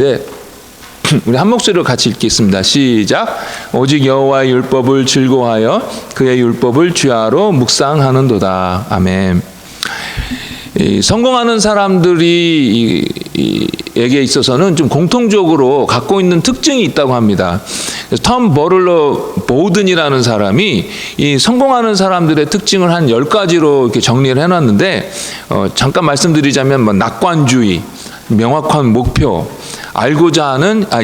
네, 우리 한 목소리로 같이 읽겠습니다. 시작. 오직 여호와의 율법을 즐거워하여 그의 율법을 주야로 묵상하는도다. 아멘. 성공하는 사람들이 에게 있어서는 좀 공통적으로 갖고 있는 특징이 있다고 합니다. 톰 버를러 보든이라는 사람이 이 성공하는 사람들의 특징을 한 10가지로 이렇게 정리를 해놨는데, 잠깐 말씀드리자면 낙관주의, 명확한 목표,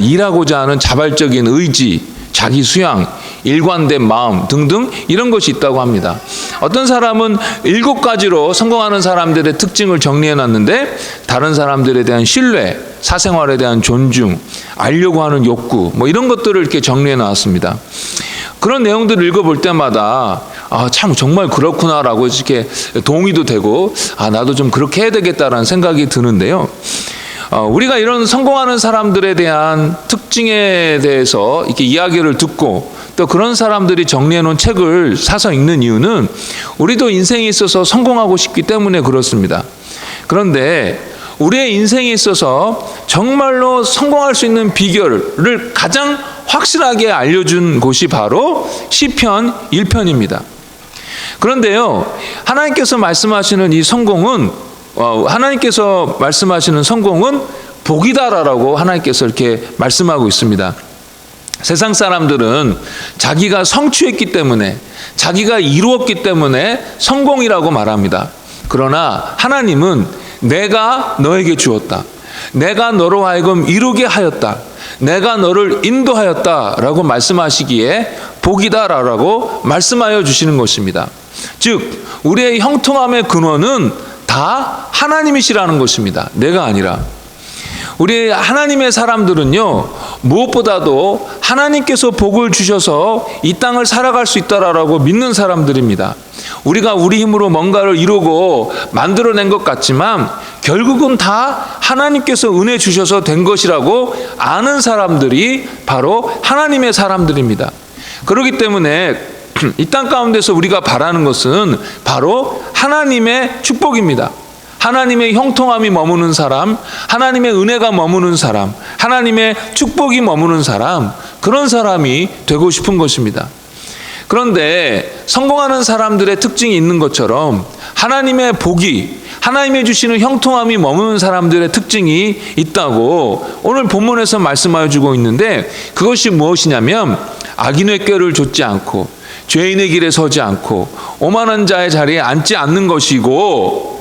일하고자 하는 자발적인 의지, 자기 수양, 일관된 마음 등등 이런 것이 있다고 합니다. 어떤 사람은 7가지로 성공하는 사람들의 특징을 정리해놨는데, 다른 사람들에 대한 신뢰, 사생활에 대한 존중, 알려고 하는 욕구, 이런 것들을 이렇게 정리해놨습니다. 그런 내용들을 읽어볼 때마다 참 정말 그렇구나라고 이렇게 동의도 되고, 나도 좀 그렇게 해야 되겠다라는 생각이 드는데요. 우리가 이런 성공하는 사람들에 대한 특징에 대해서 이렇게 이야기를 듣고 또 그런 사람들이 정리해 놓은 책을 사서 읽는 이유는 우리도 인생에 있어서 성공하고 싶기 때문에 그렇습니다. 그런데 우리의 인생에 있어서 정말로 성공할 수 있는 비결을 가장 확실하게 알려준 곳이 바로 시편 1편입니다. 그런데요, 하나님께서 말씀하시는 이 성공은 하나님께서 말씀하시는 성공은 복이다라고 하나님께서 이렇게 말씀하고 있습니다. 세상 사람들은 자기가 성취했기 때문에, 자기가 이루었기 때문에 성공이라고 말합니다. 그러나 하나님은 내가 너에게 주었다, 내가 너로 하여금 이루게 하였다, 내가 너를 인도하였다라고 말씀하시기에 복이다라고 말씀하여 주시는 것입니다. 즉 우리의 형통함의 근원은 다 하나님이시라는 것입니다. 내가 아니라. 우리 하나님의 사람들은요, 무엇보다도 하나님께서 복을 주셔서 이 땅을 살아갈 수 있다라고 믿는 사람들입니다. 우리가 우리 힘으로 뭔가를 이루고 만들어낸 것 같지만 결국은 다 하나님께서 은혜 주셔서 된 것이라고 아는 사람들이 바로 하나님의 사람들입니다. 그렇기 때문에 이 땅 가운데서 우리가 바라는 것은 바로 하나님의 축복입니다. 하나님의 형통함이 머무는 사람, 하나님의 은혜가 머무는 사람, 하나님의 축복이 머무는 사람, 그런 사람이 되고 싶은 것입니다. 그런데 성공하는 사람들의 특징이 있는 것처럼 하나님의 복이, 하나님이 주시는 형통함이 머무는 사람들의 특징이 있다고 오늘 본문에서 말씀하여 주고 있는데, 그것이 무엇이냐면 악인의 꾀를 좇지 않고 죄인의 길에 서지 않고 오만한 자의 자리에 앉지 않는 것이고,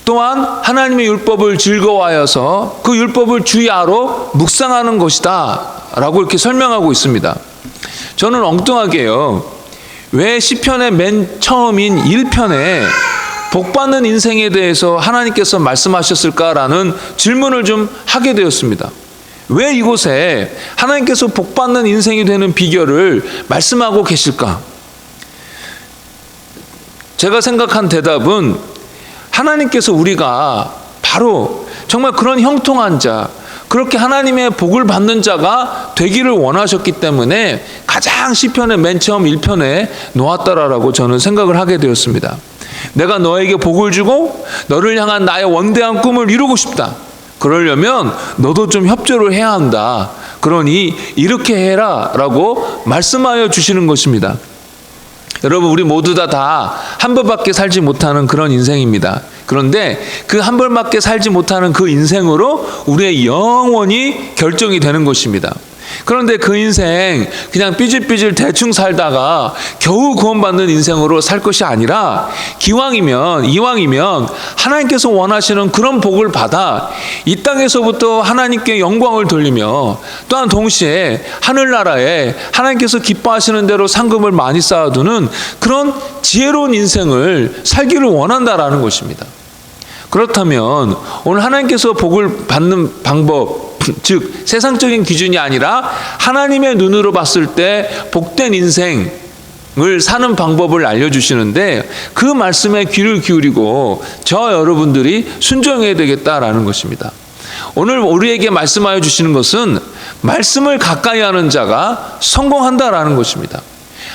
또한 하나님의 율법을 즐거워하여서 그 율법을 주야로 묵상하는 것이다 라고 이렇게 설명하고 있습니다. 저는 엉뚱하게요, 왜 시편의 맨 처음인 1편에 복받는 인생에 대해서 하나님께서 말씀하셨을까라는 질문을 좀 하게 되었습니다. 왜 이곳에 하나님께서 복받는 인생이 되는 비결을 말씀하고 계실까? 제가 생각한 대답은, 하나님께서 우리가 바로 정말 그런 형통한 자, 그렇게 하나님의 복을 받는 자가 되기를 원하셨기 때문에 가장 시편의 맨 처음 1편에 놓았다라고 저는 생각을 하게 되었습니다. 내가 너에게 복을 주고 너를 향한 나의 원대한 꿈을 이루고 싶다. 그러려면 너도 좀 협조를 해야 한다. 그러니 이렇게 해라 라고 말씀하여 주시는 것입니다. 여러분, 우리 모두 다 한 번밖에 살지 못하는 그런 인생입니다. 그런데 그 한 번밖에 살지 못하는 그 인생으로 우리의 영원히 결정이 되는 것입니다. 그런데 그 인생 그냥 삐질삐질 대충 살다가 겨우 구원받는 인생으로 살 것이 아니라, 이왕이면 하나님께서 원하시는 그런 복을 받아 이 땅에서부터 하나님께 영광을 돌리며, 또한 동시에 하늘나라에 하나님께서 기뻐하시는 대로 상급을 많이 쌓아두는 그런 지혜로운 인생을 살기를 원한다라는 것입니다. 그렇다면 오늘 하나님께서 복을 받는 방법, 즉 세상적인 기준이 아니라 하나님의 눈으로 봤을 때 복된 인생을 사는 방법을 알려주시는데, 그 말씀에 귀를 기울이고 저 여러분들이 순종해야 되겠다라는 것입니다. 오늘 우리에게 말씀하여 주시는 것은 말씀을 가까이 하는 자가 성공한다라는 것입니다.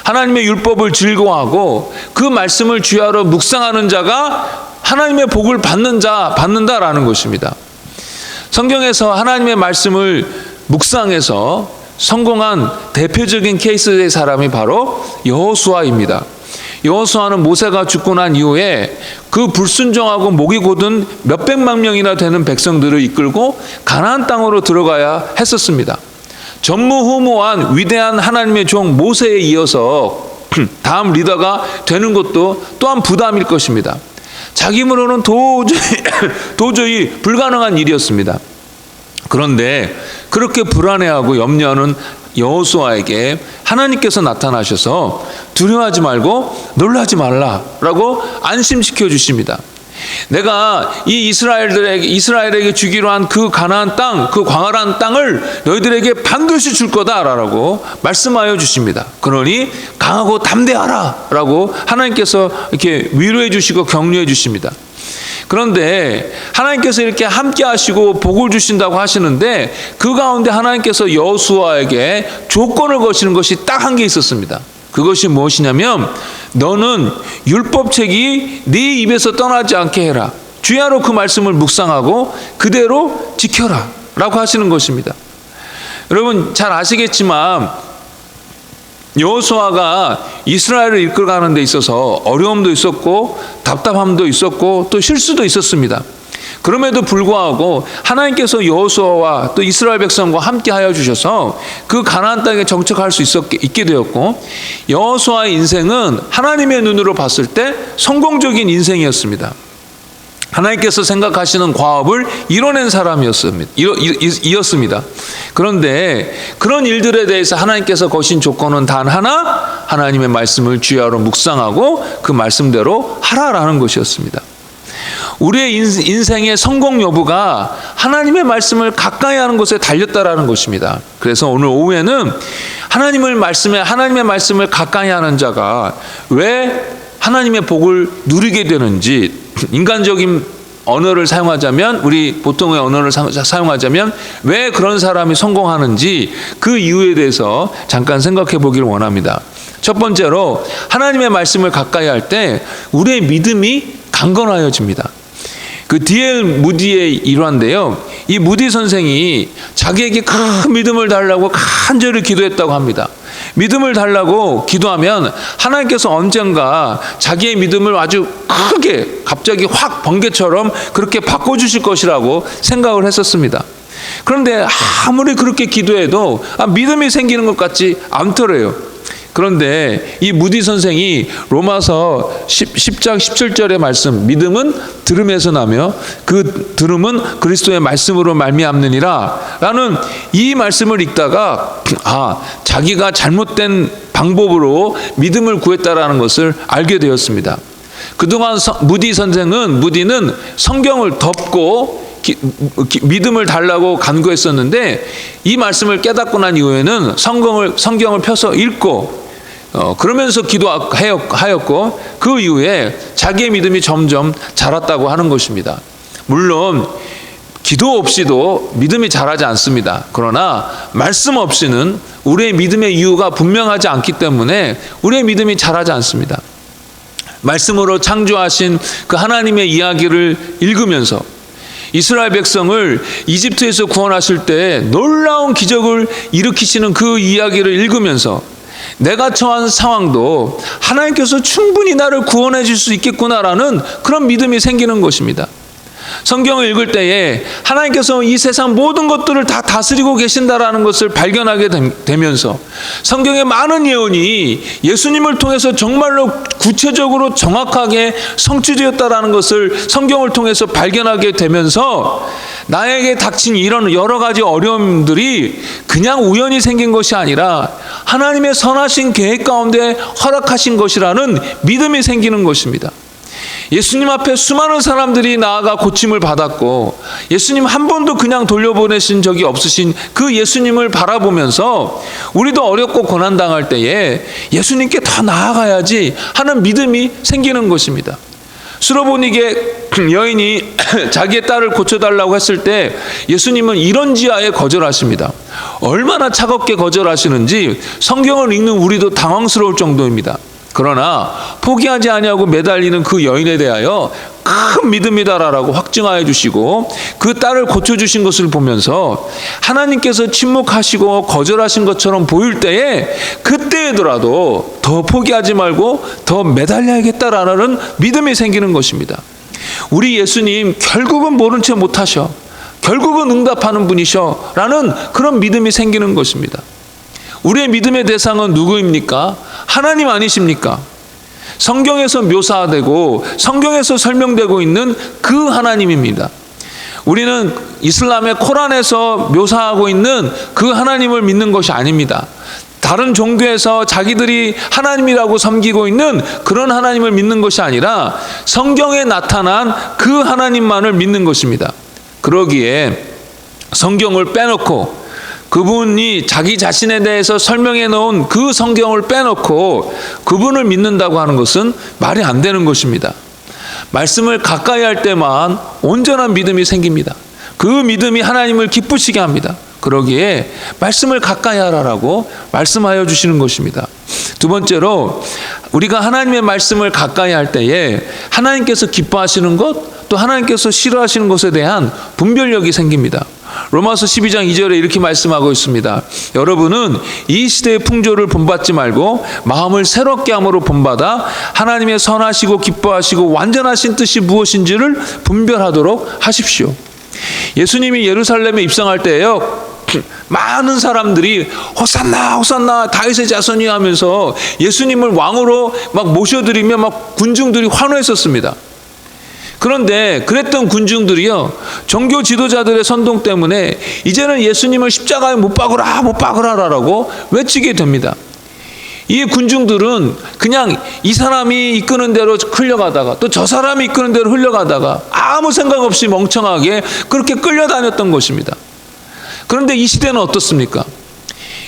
하나님의 율법을 즐거워하고 그 말씀을 주야로 묵상하는 자가 하나님의 복을 받는다라는 것입니다. 성경에서 하나님의 말씀을 묵상해서 성공한 대표적인 케이스의 사람이 바로 여호수아입니다. 여호수아는 모세가 죽고 난 이후에 그 불순종하고 목이 곧은 몇백만 명이나 되는 백성들을 이끌고 가나안 땅으로 들어가야 했었습니다. 전무후무한 위대한 하나님의 종 모세에 이어서 다음 리더가 되는 것도 또한 부담일 것입니다. 자기 힘으로는 도저히 불가능한 일이었습니다. 그런데 그렇게 불안해하고 염려하는 여호수아에게 하나님께서 나타나셔서 두려워하지 말고 놀라지 말라라고 안심시켜 주십니다. 내가 이 이스라엘에게 주기로 한 그 가나안 땅, 그 광활한 땅을 너희들에게 반드시 줄 거다라고 말씀하여 주십니다. 그러니 강하고 담대하라라고 하나님께서 이렇게 위로해 주시고 격려해 주십니다. 그런데 하나님께서 이렇게 함께 하시고 복을 주신다고 하시는데 그 가운데 하나님께서 여호수아에게 조건을 거시는 것이 딱 한 개 있었습니다. 그것이 무엇이냐면 너는 율법책이 네 입에서 떠나지 않게 해라. 주야로 그 말씀을 묵상하고 그대로 지켜라 라고 하시는 것입니다. 여러분 잘 아시겠지만 여호수아가 이스라엘을 이끌어가는 데 있어서 어려움도 있었고 답답함도 있었고 또 실수도 있었습니다. 그럼에도 불구하고 하나님께서 여호수아와 또 이스라엘 백성과 함께 하여 주셔서 그 가나안 땅에 정착할 수 있게 되었고 여호수아의 인생은 하나님의 눈으로 봤을 때 성공적인 인생이었습니다. 하나님께서 생각하시는 과업을 이뤄낸 사람이었습니다. 그런데 그런 일들에 대해서 하나님께서 거신 조건은 단 하나, 하나님의 말씀을 주야로 묵상하고 그 말씀대로 하라라는 것이었습니다. 우리의 인생의 성공 여부가 하나님의 말씀을 가까이 하는 것에 달렸다라는 것입니다. 그래서 오늘 오후에는 하나님의 말씀을 가까이 하는 자가 왜 하나님의 복을 누리게 되는지, 인간적인 언어를 사용하자면, 우리 보통의 언어를 사용하자면 왜 그런 사람이 성공하는지 그 이유에 대해서 잠깐 생각해 보기를 원합니다. 첫 번째로 하나님의 말씀을 가까이 할 때 우리의 믿음이 강건하여집니다. 그 D.L. 무디의 일화인데요. 이 무디 선생이 자기에게 큰 믿음을 달라고 간절히 기도했다고 합니다. 믿음을 달라고 기도하면 하나님께서 언젠가 자기의 믿음을 아주 크게 갑자기 확 번개처럼 그렇게 바꿔주실 것이라고 생각을 했었습니다. 그런데 아무리 그렇게 기도해도 믿음이 생기는 것 같지 않더래요. 그런데 이 무디 선생이 로마서 10장 17절의 말씀, 믿음은 들음에서 나며 그 들음은 그리스도의 말씀으로 말미암느니라 라는 이 말씀을 읽다가 자기가 잘못된 방법으로 믿음을 구했다라는 것을 알게 되었습니다. 그동안 무디는 성경을 덮고 믿음을 달라고 간구했었는데 이 말씀을 깨닫고 난 이후에는 성경을 펴서 읽고 그러면서 기도하였고 그 이후에 자기의 믿음이 점점 자랐다고 하는 것입니다. 물론 기도 없이도 믿음이 자라지 않습니다. 그러나 말씀 없이는 우리의 믿음의 이유가 분명하지 않기 때문에 우리의 믿음이 자라지 않습니다. 말씀으로 창조하신 그 하나님의 이야기를 읽으면서 이스라엘 백성을 이집트에서 구원하실 때 놀라운 기적을 일으키시는 그 이야기를 읽으면서 내가 처한 상황도 하나님께서 충분히 나를 구원해 줄 수 있겠구나라는 그런 믿음이 생기는 것입니다. 성경을 읽을 때에 하나님께서 이 세상 모든 것들을 다 다스리고 계신다라는 것을 발견하게 되면서 성경의 많은 예언이 예수님을 통해서 정말로 구체적으로 정확하게 성취되었다라는 것을 성경을 통해서 발견하게 되면서 나에게 닥친 이런 여러 가지 어려움들이 그냥 우연히 생긴 것이 아니라 하나님의 선하신 계획 가운데 허락하신 것이라는 믿음이 생기는 것입니다. 예수님 앞에 수많은 사람들이 나아가 고침을 받았고 예수님 한 번도 그냥 돌려보내신 적이 없으신 그 예수님을 바라보면서 우리도 어렵고 고난당할 때에 예수님께 더 나아가야지 하는 믿음이 생기는 것입니다. 수로보니게 여인이 자기의 딸을 고쳐달라고 했을 때 예수님은 이런 지하에 거절하십니다. 얼마나 차갑게 거절하시는지 성경을 읽는 우리도 당황스러울 정도입니다. 그러나 포기하지 아니하고 매달리는 그 여인에 대하여 큰 믿음이다라고 확증하여 주시고 그 딸을 고쳐주신 것을 보면서 하나님께서 침묵하시고 거절하신 것처럼 보일 때에 그때에더라도 더 포기하지 말고 더 매달려야겠다라는 믿음이 생기는 것입니다. 우리 예수님 결국은 모른 채 못하셔, 결국은 응답하는 분이셔 라는 그런 믿음이 생기는 것입니다. 우리의 믿음의 대상은 누구입니까? 하나님 아니십니까? 성경에서 묘사되고 성경에서 설명되고 있는 그 하나님입니다. 우리는 이슬람의 코란에서 묘사하고 있는 그 하나님을 믿는 것이 아닙니다. 다른 종교에서 자기들이 하나님이라고 섬기고 있는 그런 하나님을 믿는 것이 아니라 성경에 나타난 그 하나님만을 믿는 것입니다. 그러기에 성경을 빼놓고 그분이 자기 자신에 대해서 설명해 놓은 그 성경을 빼놓고 그분을 믿는다고 하는 것은 말이 안 되는 것입니다. 말씀을 가까이 할 때만 온전한 믿음이 생깁니다. 그 믿음이 하나님을 기쁘시게 합니다. 그러기에 말씀을 가까이 하라라고 말씀하여 주시는 것입니다. 두 번째로 우리가 하나님의 말씀을 가까이 할 때에 하나님께서 기뻐하시는 것 또 하나님께서 싫어하시는 것에 대한 분별력이 생깁니다. 로마서 12장 2절에 이렇게 말씀하고 있습니다. 여러분은 이 시대의 풍조를 본받지 말고 마음을 새롭게 함으로 본받아 하나님의 선하시고 기뻐하시고 완전하신 뜻이 무엇인지를 분별하도록 하십시오. 예수님이 예루살렘에 입성할 때에요, 많은 사람들이 호산나 호산나 다윗의 자손이 하면서 예수님을 왕으로 막 모셔드리며 막 군중들이 환호했었습니다. 그런데 그랬던 군중들이요, 종교 지도자들의 선동 때문에 이제는 예수님을 십자가에 못 박으라라고 외치게 됩니다. 이 군중들은 그냥 이 사람이 이끄는 대로 흘려가다가 또 저 사람이 이끄는 대로 흘려가다가 아무 생각 없이 멍청하게 그렇게 끌려다녔던 것입니다. 그런데 이 시대는 어떻습니까?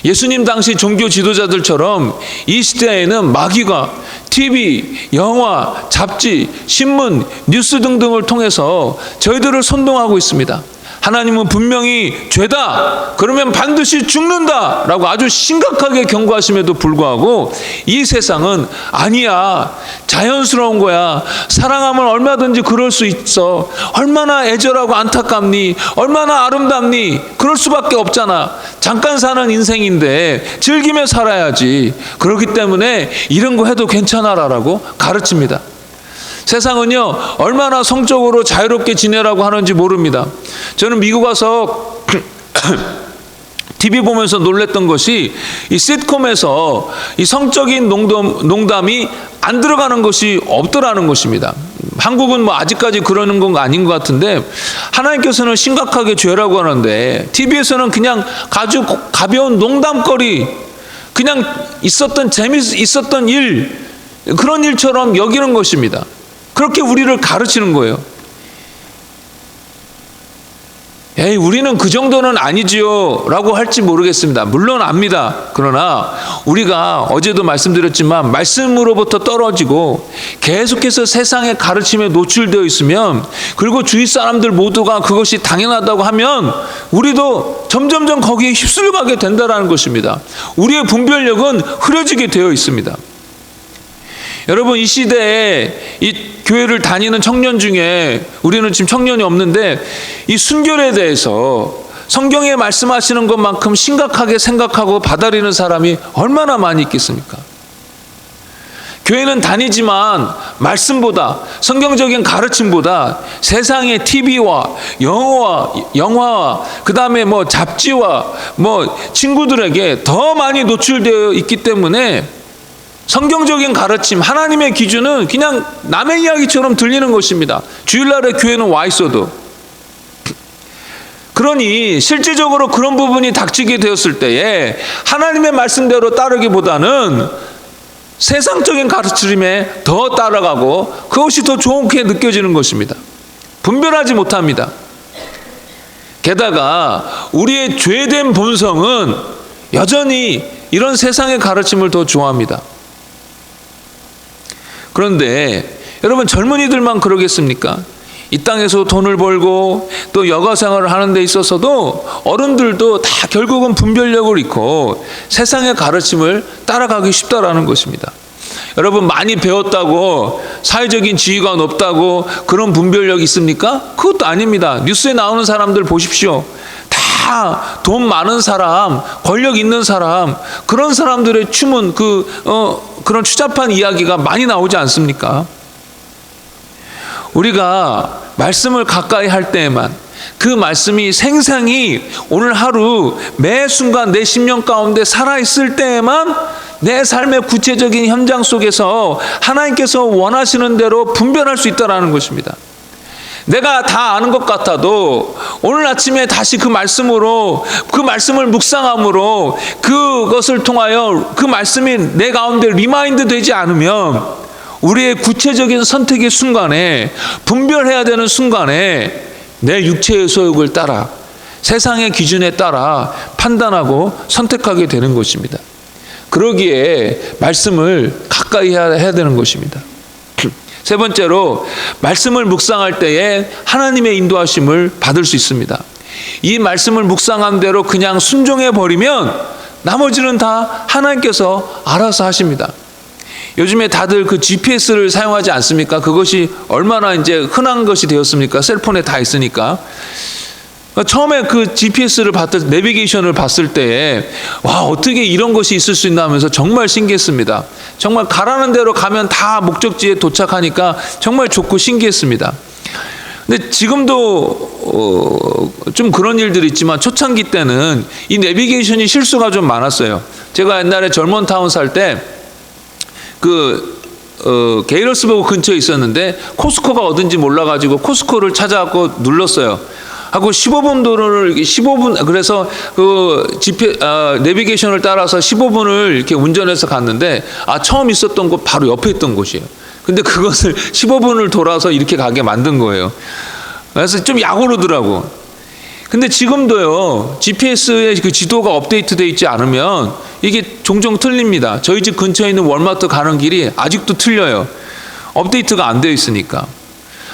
예수님 당시 종교 지도자들처럼 이 시대에는 마귀가 TV, 영화, 잡지, 신문, 뉴스 등등을 통해서 저희들을 선동하고 있습니다. 하나님은 분명히 죄다, 그러면 반드시 죽는다 라고 아주 심각하게 경고하심에도 불구하고 이 세상은 아니야, 자연스러운 거야, 사랑하면 얼마든지 그럴 수 있어, 얼마나 애절하고 안타깝니, 얼마나 아름답니, 그럴 수밖에 없잖아, 잠깐 사는 인생인데 즐기며 살아야지, 그렇기 때문에 이런 거 해도 괜찮아라고 가르칩니다. 세상은요, 얼마나 성적으로 자유롭게 지내라고 하는지 모릅니다. 저는 미국 와서 TV 보면서 놀랬던 것이 이 시트콤에서 이 성적인 농담이 안 들어가는 것이 없더라는 것입니다. 한국은 뭐 아직까지 그러는 건 아닌 것 같은데 하나님께서는 심각하게 죄라고 하는데 TV에서는 그냥 아주 가벼운 농담거리, 그냥 있었던 일, 그런 일처럼 여기는 것입니다. 그렇게 우리를 가르치는 거예요. 에이, 우리는 그 정도는 아니지요 라고 할지 모르겠습니다. 물론 압니다. 그러나 우리가 어제도 말씀드렸지만 말씀으로부터 떨어지고 계속해서 세상의 가르침에 노출되어 있으면, 그리고 주위 사람들 모두가 그것이 당연하다고 하면 우리도 점점점 거기에 휩쓸려가게 된다는 것입니다. 우리의 분별력은 흐려지게 되어 있습니다. 여러분, 이 시대에 이 교회를 다니는 청년 중에, 우리는 지금 청년이 없는데, 이 순결에 대해서 성경에 말씀하시는 것만큼 심각하게 생각하고 받아들이는 사람이 얼마나 많이 있겠습니까? 교회는 다니지만 말씀보다, 성경적인 가르침보다 세상의 TV와 영화와 그 다음에 뭐 잡지와 뭐 친구들에게 더 많이 노출되어 있기 때문에 성경적인 가르침, 하나님의 기준은 그냥 남의 이야기처럼 들리는 것입니다. 주일날에 교회는 와 있어도. 그러니 실질적으로 그런 부분이 닥치게 되었을 때에 하나님의 말씀대로 따르기보다는 세상적인 가르침에 더 따라가고 그것이 더 좋게 느껴지는 것입니다. 분별하지 못합니다. 게다가 우리의 죄된 본성은 여전히 이런 세상의 가르침을 더 좋아합니다. 그런데 여러분, 젊은이들만 그러겠습니까? 이 땅에서 돈을 벌고 또 여가 생활을 하는 데 있어서도 어른들도 다 결국은 분별력을 잃고 세상의 가르침을 따라가기 쉽다라는 것입니다. 여러분 많이 배웠다고 사회적인 지위가 높다고 그런 분별력 있습니까? 그것도 아닙니다. 뉴스에 나오는 사람들 보십시오. 다 돈 많은 사람, 권력 있는 사람, 그런 사람들의 춤은 그런 추잡한 이야기가 많이 나오지 않습니까? 우리가 말씀을 가까이 할 때에만, 그 말씀이 생생히 오늘 하루 매 순간 내 심령 가운데 살아있을 때에만 내 삶의 구체적인 현장 속에서 하나님께서 원하시는 대로 분별할 수 있다는 것입니다. 내가 다 아는 것 같아도 오늘 아침에 다시 그 말씀으로, 그 말씀을 묵상함으로 그것을 통하여 그 말씀이 내 가운데 리마인드 되지 않으면 우리의 구체적인 선택의 순간에, 분별해야 되는 순간에 내 육체의 소욕을 따라, 세상의 기준에 따라 판단하고 선택하게 되는 것입니다. 그러기에 말씀을 가까이 해야 되는 것입니다. 세 번째로, 말씀을 묵상할 때에 하나님의 인도하심을 받을 수 있습니다. 이 말씀을 묵상한 대로 그냥 순종해 버리면 나머지는 다 하나님께서 알아서 하십니다. 요즘에 다들 그 GPS를 사용하지 않습니까? 그것이 얼마나 이제 흔한 것이 되었습니까? 셀폰에 다 있으니까. 처음에 그 GPS를 내비게이션을 봤을 때, 와, 어떻게 이런 것이 있을 수 있나 하면서 정말 신기했습니다. 정말 가라는 대로 가면 다 목적지에 도착하니까 정말 좋고 신기했습니다. 근데 지금도 좀 그런 일들이 있지만 초창기 때는 이 내비게이션이 실수가 좀 많았어요. 제가 옛날에 젊은 타운 살 때 게이럴스버그 근처에 있었는데 코스코가 어딘지 몰라가지고 코스코를 찾아갖고 눌렀어요. 하고 15분 도로를 15분, 그래서 내비게이션을 따라서 15분을 이렇게 운전해서 갔는데, 처음 있었던 곳 바로 옆에 있던 곳이에요. 근데 그것을 15분을 돌아서 이렇게 가게 만든 거예요. 그래서 좀 약오르더라고. 근데 지금도요, GPS의 그 지도가 업데이트되어 있지 않으면 이게 종종 틀립니다. 저희 집 근처에 있는 월마트 가는 길이 아직도 틀려요. 업데이트가 안 되어 있으니까.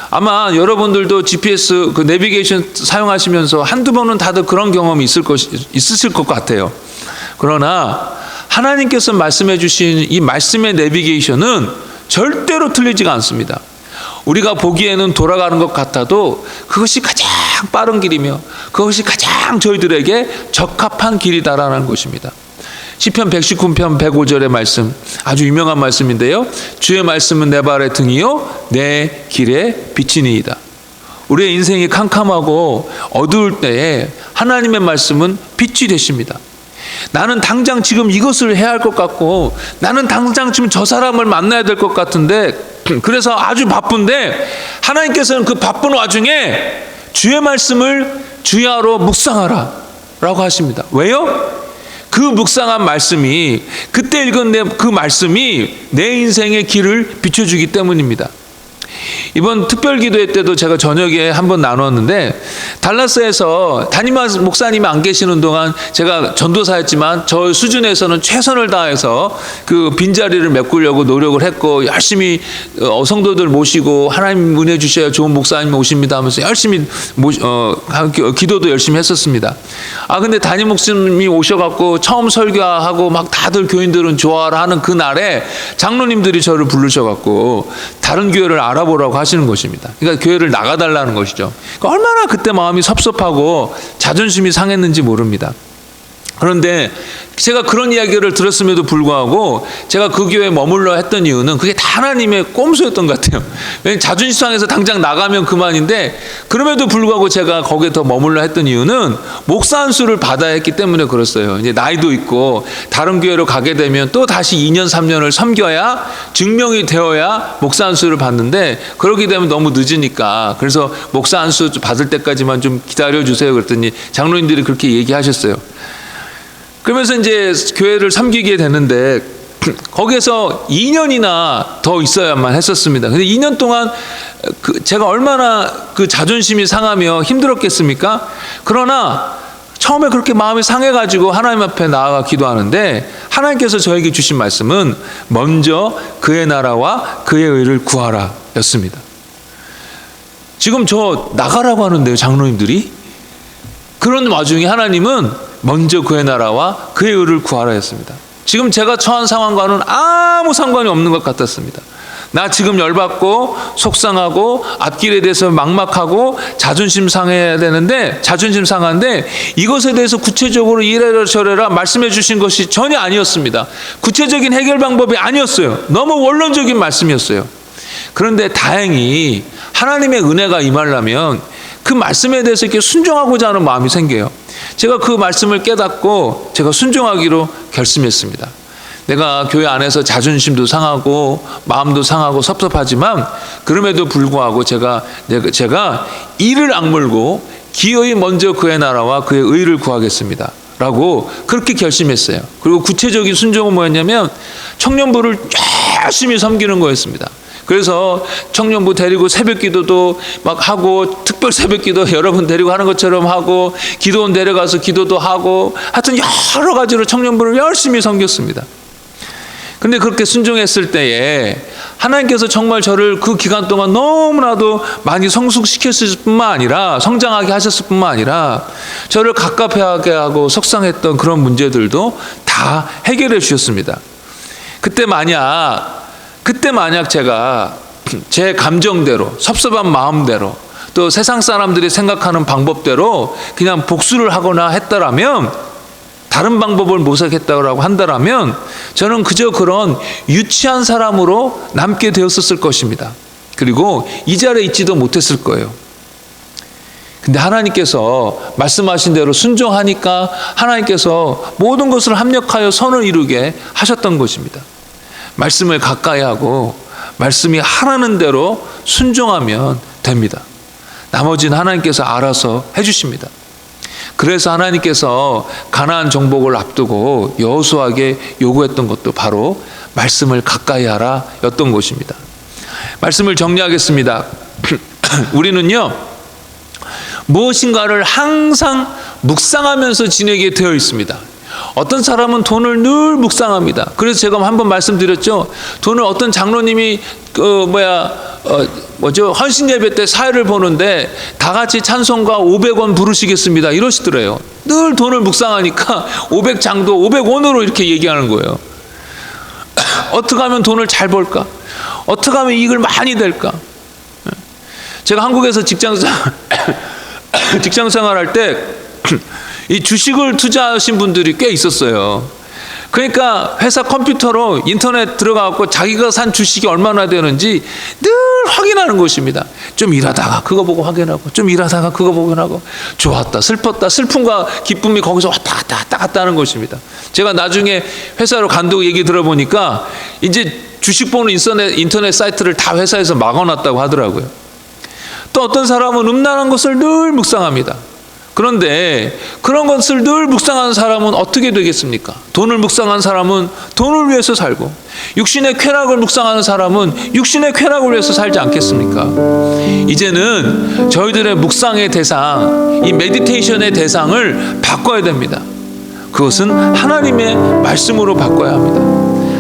아마 여러분들도 GPS 그 내비게이션 사용하시면서 한두 번은 다들 그런 경험이 있으실 것 같아요. 그러나 하나님께서 말씀해 주신 이 말씀의 내비게이션은 절대로 틀리지가 않습니다. 우리가 보기에는 돌아가는 것 같아도 그것이 가장 빠른 길이며 그것이 가장 저희들에게 적합한 길이다라는 것입니다. 시편 119편 105절의 말씀, 아주 유명한 말씀인데요. 주의 말씀은 내 발의 등이요 내 길의 빛이니이다. 우리의 인생이 캄캄하고 어두울 때에 하나님의 말씀은 빛이 되십니다. 나는 당장 지금 이것을 해야 할 것 같고, 나는 당장 지금 저 사람을 만나야 될 것 같은데, 그래서 아주 바쁜데 하나님께서는 그 바쁜 와중에 주의 말씀을 주야로 묵상하라 라고 하십니다. 왜요? 그 묵상한 말씀이, 그때 읽은 그 말씀이 내 인생의 길을 비춰주기 때문입니다. 이번 특별기도회 때도 제가 저녁에 한번 나눴는데, 달라스에서 담임 목사님이 안 계시는 동안 제가 전도사였지만 저 수준에서는 최선을 다해서 그 빈자리를 메꾸려고 노력을 했고, 열심히 성도들 모시고 하나님 은혜 주셔야 좋은 목사님 오십니다 하면서 열심히 기도도 열심히 했었습니다. 근데 담임 목사님이 오셔갖고 처음 설교하고 막 다들 교인들은 좋아라 하는 그날에 장로님들이 저를 부르셔갖고 다른 교회를 알아보라고 하시는 것입니다. 그러니까 교회를 나가달라는 것이죠. 그러니까 얼마나 그때 마음이 섭섭하고 자존심이 상했는지 모릅니다. 그런데 제가 그런 이야기를 들었음에도 불구하고 제가 그 교회에 머물러 했던 이유는 그게 다 하나님의 꼼수였던 것 같아요. 왜냐하면 자존심 상해서 당장 나가면 그만인데, 그럼에도 불구하고 제가 거기에 더 머물러 했던 이유는 목사 안수를 받아야 했기 때문에 그랬어요. 이제 나이도 있고 다른 교회로 가게 되면 또 다시 2년 3년을 섬겨야 증명이 되어야 목사 안수를 받는데, 그러게 되면 너무 늦으니까, 그래서 목사 안수 받을 때까지만 좀 기다려 주세요 그랬더니 장로님들이 그렇게 얘기하셨어요. 그러면서 이제 교회를 섬기게 되는데 거기에서 2년이나 더 있어야만 했었습니다. 근데 2년 동안 제가 얼마나 그 자존심이 상하며 힘들었겠습니까? 그러나 처음에 그렇게 마음이 상해가지고 하나님 앞에 나아가 기도하는데, 하나님께서 저에게 주신 말씀은 먼저 그의 나라와 그의 의를 구하라 였습니다. 지금 저 나가라고 하는데요, 장로님들이. 그런 와중에 하나님은 먼저 그의 나라와 그의 의를 구하라 했습니다. 지금 제가 처한 상황과는 아무 상관이 없는 것 같았습니다. 나 지금 열받고 속상하고 앞길에 대해서 막막하고 자존심 상해야 되는데, 자존심 상한데 이것에 대해서 구체적으로 이래라 저래라 말씀해 주신 것이 전혀 아니었습니다. 구체적인 해결 방법이 아니었어요. 너무 원론적인 말씀이었어요. 그런데 다행히 하나님의 은혜가 임하려면 그 말씀에 대해서 이렇게 순종하고자 하는 마음이 생겨요. 제가 그 말씀을 깨닫고 제가 순종하기로 결심했습니다. 내가 교회 안에서 자존심도 상하고 마음도 상하고 섭섭하지만 그럼에도 불구하고 제가 이를 악물고 기어이 먼저 그의 나라와 그의 의를 구하겠습니다 라고 그렇게 결심했어요. 그리고 구체적인 순종은 뭐였냐면 청년부를 열심히 섬기는 거였습니다. 그래서 청년부 데리고 새벽 기도도 막 하고, 특별 새벽 기도 여러분 데리고 하는 것처럼 하고, 기도원 데려가서 기도도 하고, 하여튼 여러 가지로 청년부를 열심히 섬겼습니다. 근데 그렇게 순종했을 때에 하나님께서 정말 저를 그 기간 동안 너무나도 많이 성숙시켰을 뿐만 아니라, 성장하게 하셨을 뿐만 아니라 저를 갑갑해하게 하고 속상했던 그런 문제들도 다 해결해 주셨습니다. 그때 만약 제가 제 감정대로, 섭섭한 마음대로, 또 세상 사람들이 생각하는 방법대로 그냥 복수를 하거나 했더라면, 다른 방법을 모색했다고 한다라면 저는 그저 그런 유치한 사람으로 남게 되었을 것입니다. 그리고 이 자리에 있지도 못했을 거예요. 근데 하나님께서 말씀하신 대로 순종하니까 하나님께서 모든 것을 합력하여 선을 이루게 하셨던 것입니다. 말씀을 가까이 하고 말씀이 하라는 대로 순종하면 됩니다. 나머지는 하나님께서 알아서 해주십니다. 그래서 하나님께서 가나안 정복을 앞두고 여호수아에게 요구했던 것도 바로 말씀을 가까이 하라 였던 것입니다. 말씀을 정리하겠습니다. 우리는요, 무엇인가를 항상 묵상하면서 지내게 되어 있습니다. 어떤 사람은 돈을 늘 묵상합니다. 그래서 제가 한번 말씀드렸죠. 돈을 어떤 장로님이 헌신 예배 때 사회를 보는데 다 같이 찬송가 500원 부르시겠습니다 이러시더래요. 늘 돈을 묵상하니까 500장도 500원으로 이렇게 얘기하는 거예요. 어떻게 하면 돈을 잘 벌까? 어떻게 하면 이익을 많이 낼까? 제가 한국에서 직장생활 할 때 이 주식을 투자하신 분들이 꽤 있었어요. 그러니까 회사 컴퓨터로 인터넷 들어가고 자기가 산 주식이 얼마나 되는지 늘 확인하는 것입니다. 좀 일하다가 그거 보고 확인하고, 좀 일하다가 그거 보고 확인하고, 좋았다 슬펐다, 슬픔과 기쁨이 거기서 왔다 갔다 하는 것입니다. 제가 나중에 회사로 간다고 얘기 들어보니까 이제 주식 보는 인터넷 사이트를 다 회사에서 막아놨다고 하더라고요. 또 어떤 사람은 음란한 것을 늘 묵상합니다. 그런데 그런 것을 늘 묵상하는 사람은 어떻게 되겠습니까? 돈을 묵상한 사람은 돈을 위해서 살고, 육신의 쾌락을 묵상하는 사람은 육신의 쾌락을 위해서 살지 않겠습니까? 이제는 저희들의 묵상의 대상, 이 메디테이션의 대상을 바꿔야 됩니다. 그것은 하나님의 말씀으로 바꿔야 합니다.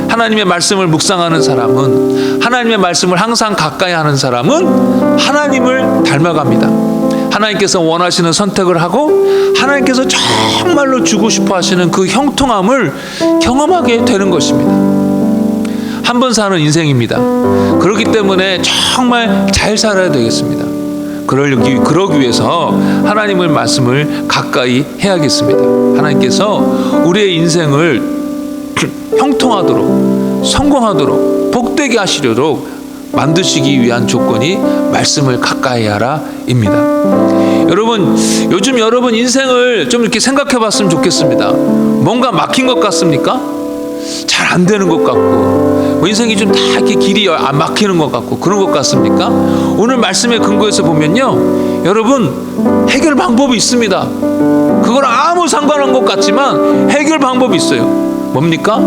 하나님의 말씀을 묵상하는 사람은, 하나님의 말씀을 항상 가까이 하는 사람은 하나님을 닮아갑니다. 하나님께서 원하시는 선택을 하고 하나님께서 정말로 주고 싶어 하시는 그 형통함을 경험하게 되는 것입니다. 한 번 사는 인생입니다. 그렇기 때문에 정말 잘 살아야 되겠습니다. 그러기 위해서 하나님의 말씀을 가까이 해야겠습니다. 하나님께서 우리의 인생을 형통하도록, 성공하도록, 복되게 하시도록 만드시기 위한 조건이 말씀을 가까이 하라입니다. 여러분, 요즘 여러분 인생을 좀 이렇게 생각해 봤으면 좋겠습니다. 뭔가 막힌 것 같습니까? 잘 안 되는 것 같고, 인생이 좀 다 이렇게 길이 안 막히는 것 같고, 그런 것 같습니까? 오늘 말씀의 근거에서 보면요, 여러분, 해결 방법이 있습니다. 그건 아무 상관없는 것 같지만 해결 방법이 있어요. 뭡니까?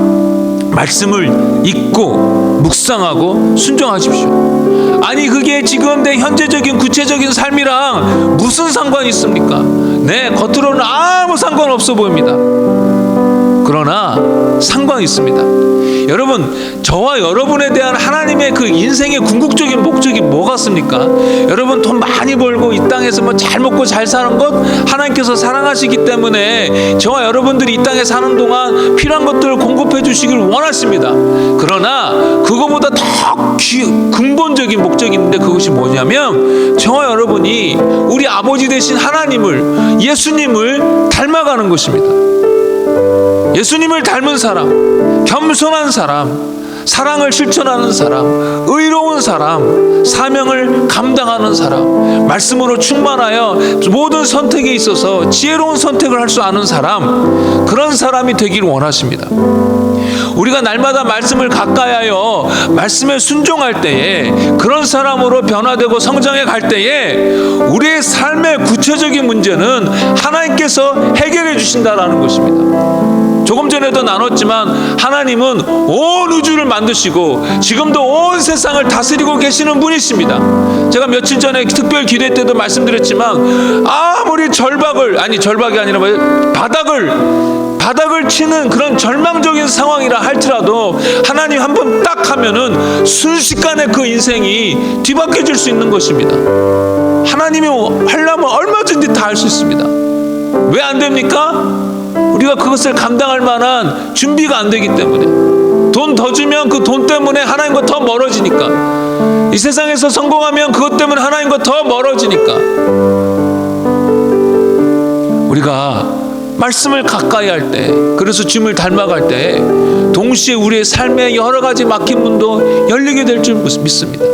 말씀을 읽고 묵상하고 순종하십시오. 아니, 그게 지금 내 현재적인 구체적인 삶이랑 무슨 상관이 있습니까? 네, 겉으로는 아무 상관없어 보입니다. 그러나 상관이 있습니다. 여러분, 저와 여러분에 대한 하나님의 그 인생의 궁극적인 목적이 뭐 같습니까? 여러분, 돈 많이 벌고 이 땅에서 뭐 잘 먹고 잘 사는 것 하나님께서 사랑하시기 때문에 저와 여러분들이 이 땅에 사는 동안 필요한 것들을 공급해 주시길 원하십니다. 그러나 그거보다 더 근본적인 목적이 있는데, 그것이 뭐냐면 저와 여러분이 우리 아버지 되신 하나님을, 예수님을 닮아가는 것입니다. 예수님을 닮은 사람, 겸손한 사람, 사랑을 실천하는 사람, 의로운 사람, 사명을 감당하는 사람, 말씀으로 충만하여 모든 선택에 있어서 지혜로운 선택을 할 수 아는 사람, 그런 사람이 되길 원하십니다. 우리가 날마다 말씀을 가까이하여 말씀에 순종할 때에, 그런 사람으로 변화되고 성장해 갈 때에 우리의 삶의 구체적인 문제는 하나님께서 해결해 주신다라는 것입니다. 조금 전에도 나눴지만 하나님은 온 우주를 만드시고 지금도 온 세상을 다스리고 계시는 분이십니다. 제가 며칠 전에 특별 기도 때도 말씀드렸지만, 아무리 절박이 아니라 바닥을 치는 그런 절망적인 상황이라 할지라도 하나님 한 번 딱 하면은 순식간에 그 인생이 뒤바뀌어질 수 있는 것입니다. 하나님이 하려면 얼마든지 다 할 수 있습니다. 왜 안 됩니까? 우리가 그것을 감당할 만한 준비가 안 되기 때문에. 돈 더 주면 그 돈 때문에 하나님과 더 멀어지니까. 이 세상에서 성공하면 그것 때문에 하나님과 더 멀어지니까. 우리가 말씀을 가까이 할 때, 그래서 주님을 닮아갈 때 동시에 우리의 삶에 여러 가지 막힌 문도 열리게 될 줄 믿습니다.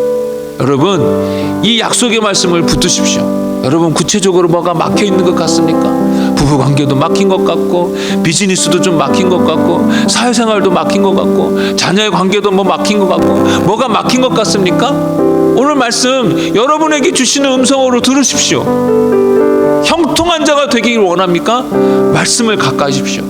여러분, 이 약속의 말씀을 붙드십시오. 여러분, 구체적으로 뭐가 막혀 있는 것 같습니까? 부부관계도 막힌 것 같고, 비즈니스도 좀 막힌 것 같고, 사회생활도 막힌 것 같고, 자녀의 관계도 뭐 막힌 것 같고, 뭐가 막힌 것 같습니까? 오늘 말씀 여러분에게 주시는 음성으로 들으십시오. 형통한 자가 되기를 원합니까? 말씀을 가까이 하십시오.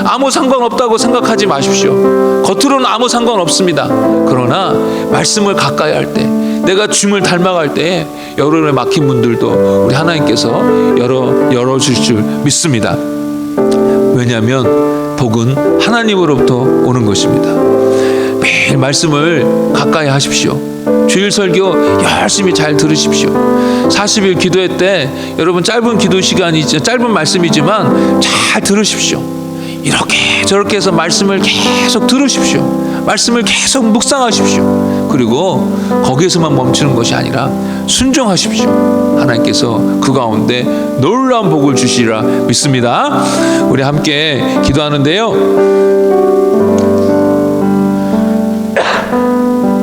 아무 상관없다고 생각하지 마십시오. 겉으로는 아무 상관없습니다. 그러나 말씀을 가까이 할 때, 내가 주님을 닮아갈 때 여러분의 막힌 문들도 우리 하나님께서 열어주실 줄 믿습니다. 왜냐하면 복은 하나님으로부터 오는 것입니다. 매일 말씀을 가까이 하십시오. 주일 설교 열심히 잘 들으십시오. 40일 기도회 때 여러분, 짧은 기도 시간이죠, 짧은 말씀이지만 잘 들으십시오. 이렇게 저렇게 해서 말씀을 계속 들으십시오. 말씀을 계속 묵상하십시오. 그리고 거기에서만 멈추는 것이 아니라 순종하십시오. 하나님께서 그 가운데 놀라운 복을 주시리라 믿습니다. 우리 함께 기도하는데요,